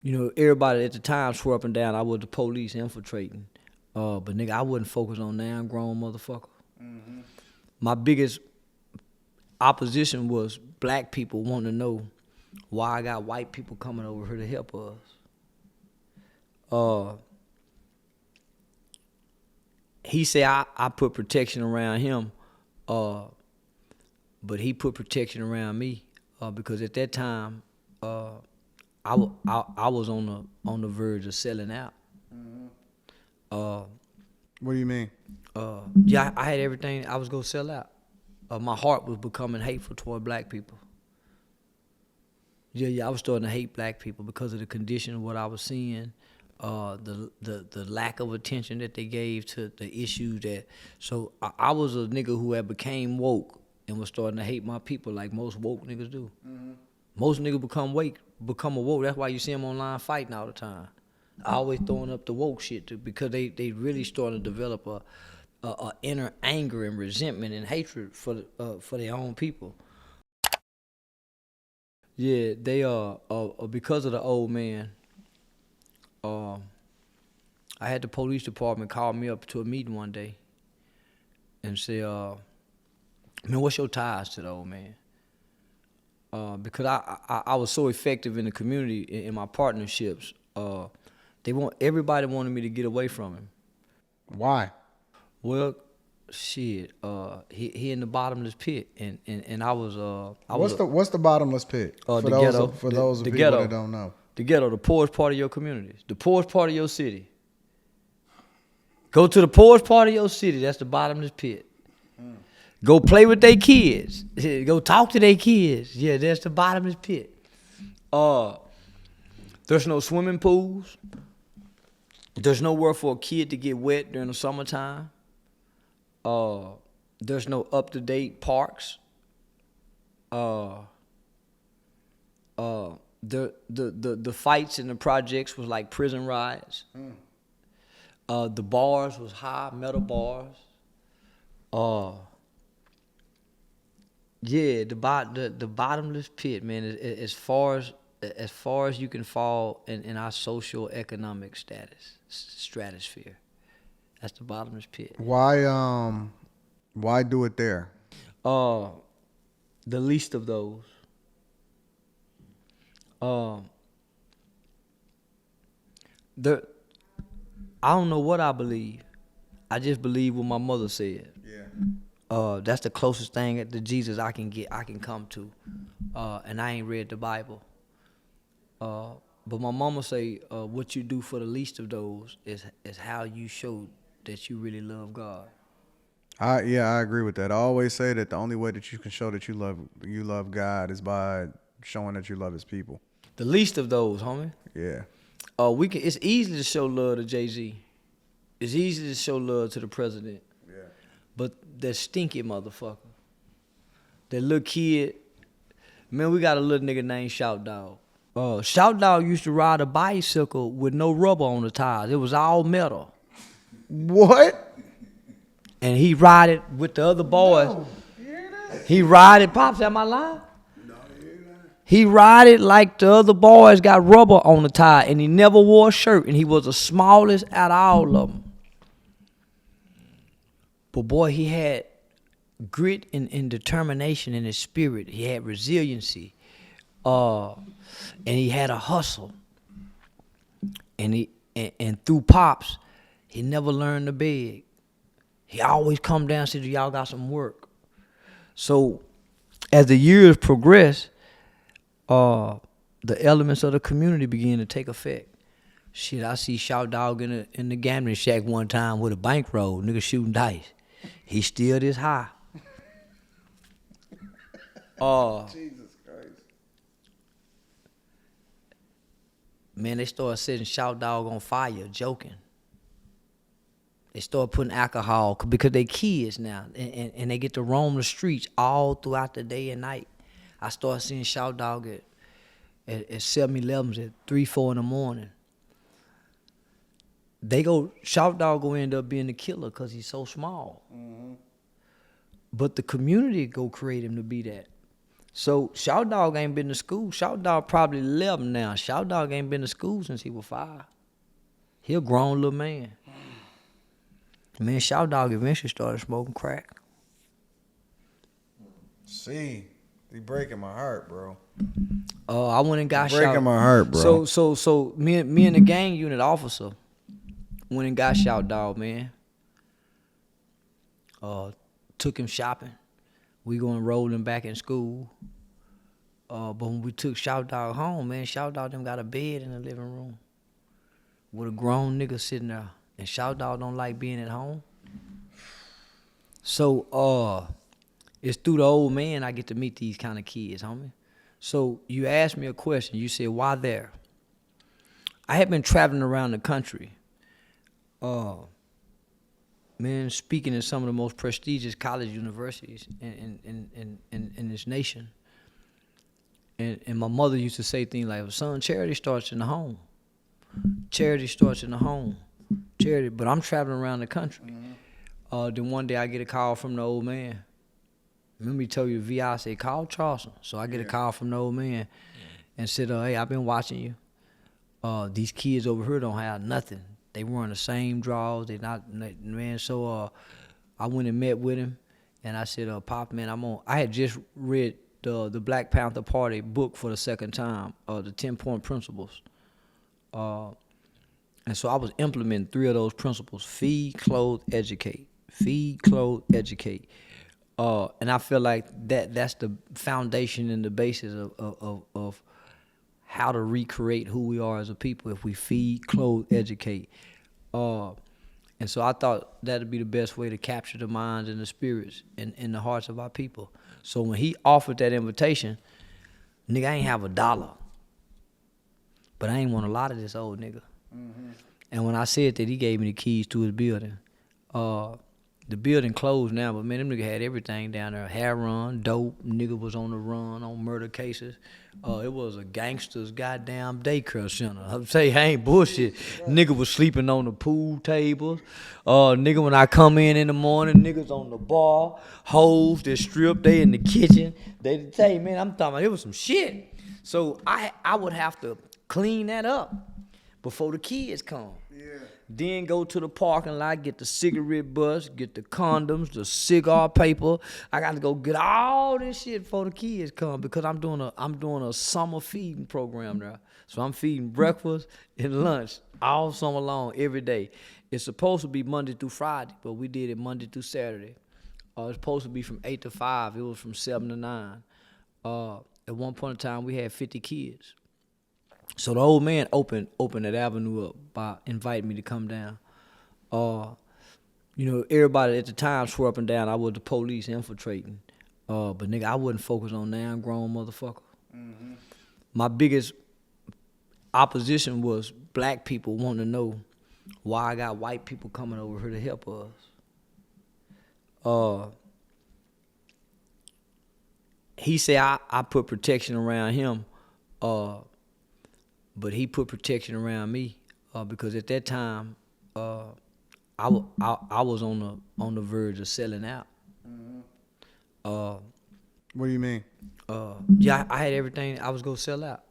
You know, everybody at the time swore up and down I was the police infiltrating. But nigga, I wasn't focused on damn grown motherfucker. Mm-hmm. My biggest opposition was black people wanting to know why I got white people coming over here to help us. He said I put protection around him, but he put protection around me because at that time I was on the verge of selling out. What do you mean? Yeah, I had everything. I was gonna sell out. My heart was becoming hateful toward black people. Yeah, I was starting to hate black people because of the condition of what I was seeing, the lack of attention that they gave to the issues that. So I was a nigga who had became woke and was starting to hate my people like most woke niggas do. Mm-hmm. Most niggas become a woke. That's why you see them online fighting all the time. Always throwing up the woke shit because they really starting to develop a inner anger and resentment and hatred for their own people. Yeah, they because of the old man. I had the police department call me up to a meeting one day and say, "Man, what's your ties to the old man?" Because I was so effective in the community in my partnerships. Everybody wanted me to get away from him. Why? Well, shit, he in the bottomless pit, and I was What's the bottomless pit? The ghetto. For those people ghetto, that don't know. The ghetto, the poorest part of your community, the poorest part of your city. Go to the poorest part of your city. That's the bottomless pit. Go play with their kids. Go talk to their kids. Yeah, that's the bottomless pit. There's no swimming pools. There's nowhere for a kid to get wet during the summertime. There's no up-to-date parks. The fights in the projects was like prison riots. The bars was high, metal bars. Yeah, the bottomless pit, man. As far as you can fall in our social economic stratosphere, that's the bottomless pit. Why do it there? The least of those. I don't know what I believe. I just believe what my mother said. Yeah. That's the closest thing to Jesus I can come to. And I ain't read the Bible. But my mama say, what you do for the least of those is how you show that you really love God. I agree with that. I always say that the only way that you can show that you love God is by showing that you love His people. The least of those, homie. Yeah. It's easy to show love to Jay-Z. It's easy to show love to the president. Yeah. But that stinky motherfucker, that little kid, man, we got a little nigga named Shout Dog. Shout Dog used to ride a bicycle with no rubber on the tires. It was all metal. What? And he ride it with the other boys. No. You hear that? He ride it, Pops, am I lying? No, you hear that? He ride it like the other boys got rubber on the tire, and he never wore a shirt, and he was the smallest out of all of them. But boy, he had grit and determination in his spirit. He had resiliency. And he had a hustle. And through Pops, he never learned to beg. He always come down and said, y'all got some work. So as the years progressed, the elements of the community began to take effect. Shit, I see Shout Dog in the gambling shack one time with a bankroll, nigga shooting dice. He still this high. Jesus Christ. Man, they started setting Shout Dog on fire, joking. They started putting alcohol because they kids now, and they get to roam the streets all throughout the day and night. I started seeing Shout Dog at 7-Elevens at 3, 4 in the morning. Shout Dog gonna end up being the killer because he's so small. Mm-hmm. But the community go create him to be that. So Shout Dog ain't been to school. Shout Dog probably 11 now. Shout Dog ain't been to school since he was 5. He a grown little man. Man, Shout Dog eventually started smoking crack. See, he breaking my heart, bro. I went and got Breaking Shout. my heart, bro. So me and the gang unit officer went and got Shout Dog, man. Took him shopping. We going rolling back in school. But when we took Shout Dog home, man, Shout Dog them got a bed in the living room with a grown nigga sitting there. And Shout Dog don't like being at home. So it's through the old man I get to meet these kind of kids, homie. So you asked me a question. You said, why there? I have been traveling around the country, man, speaking in some of the most prestigious college universities in this nation. And my mother used to say things like, son, charity starts in the home. Charity starts in the home. Charity, but I'm traveling around the country. Mm-hmm. Then one day I get a call from the old man. Remember me tell you, VI said, call Charleston. So I get a call from the old man and said, hey, I've been watching you. These kids over here don't have nothing. They wearing the same drawers. They not, man. So I went and met with him, and I said, Pop, man, I had just read the Black Panther Party book for the second time, the 10-point principles. And so I was implementing 3 of those principles: feed, clothe, educate. Feed, clothe, educate. And I feel like that's the foundation and the basis of how to recreate who we are as a people if we feed, clothe, educate. And so I thought that'd be the best way to capture the minds and the spirits and the hearts of our people. So when he offered that invitation, nigga, I ain't have $1. But I ain't want a lot of this old nigga. Mm-hmm. And when I said that, he gave me the keys to his building. The building closed now, but man, them nigga had everything down there. Hair run, dope, nigga was on the run on murder cases. It was a gangster's goddamn daycare center. I'm saying, I ain't bullshit. Nigga was sleeping on the pool tables. Nigga, when I come in the morning, niggas on the bar, hoes that strip, they in the kitchen. They tell you, man, I'm talking about, it was some shit. So I would have to clean that up before the kids come. Yeah. Then go to the parking lot, get the cigarette butts, get the condoms, the cigar paper. I got to go get all this shit before the kids come because I'm doing a summer feeding program there. So I'm feeding breakfast and lunch all summer long, every day. It's supposed to be Monday through Friday, but we did it Monday through Saturday. It's supposed to be from 8 to 5. It was from 7 to 9. At one point in time, we had 50 kids. So the old man opened that avenue up by inviting me to come down. Everybody at the time swore up and down I was the police infiltrating. But nigga, I wasn't focused on now grown motherfucker. Mm-hmm. My biggest opposition was black people wanting to know why I got white people coming over here to help us. He said I put protection around him. But he put protection around me because at that time I was on the verge of selling out. Mm-hmm. What do you mean? Yeah, I had everything. I was gonna sell out.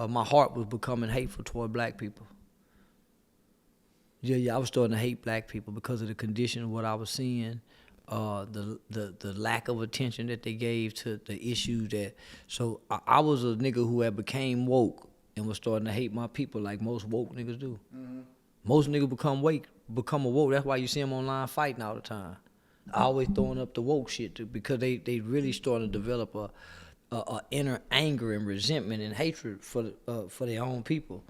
My heart was becoming hateful toward black people. Yeah, I was starting to hate black people because of the condition of what I was seeing, the lack of attention that they gave to the issues that. So I was a nigga who had became woke and was starting to hate my people like most woke niggas do. Mm-hmm. Most niggas become a woke. That's why you see them online fighting all the time. Always throwing up the woke shit too, because they really starting to develop a inner anger and resentment and hatred for their own people.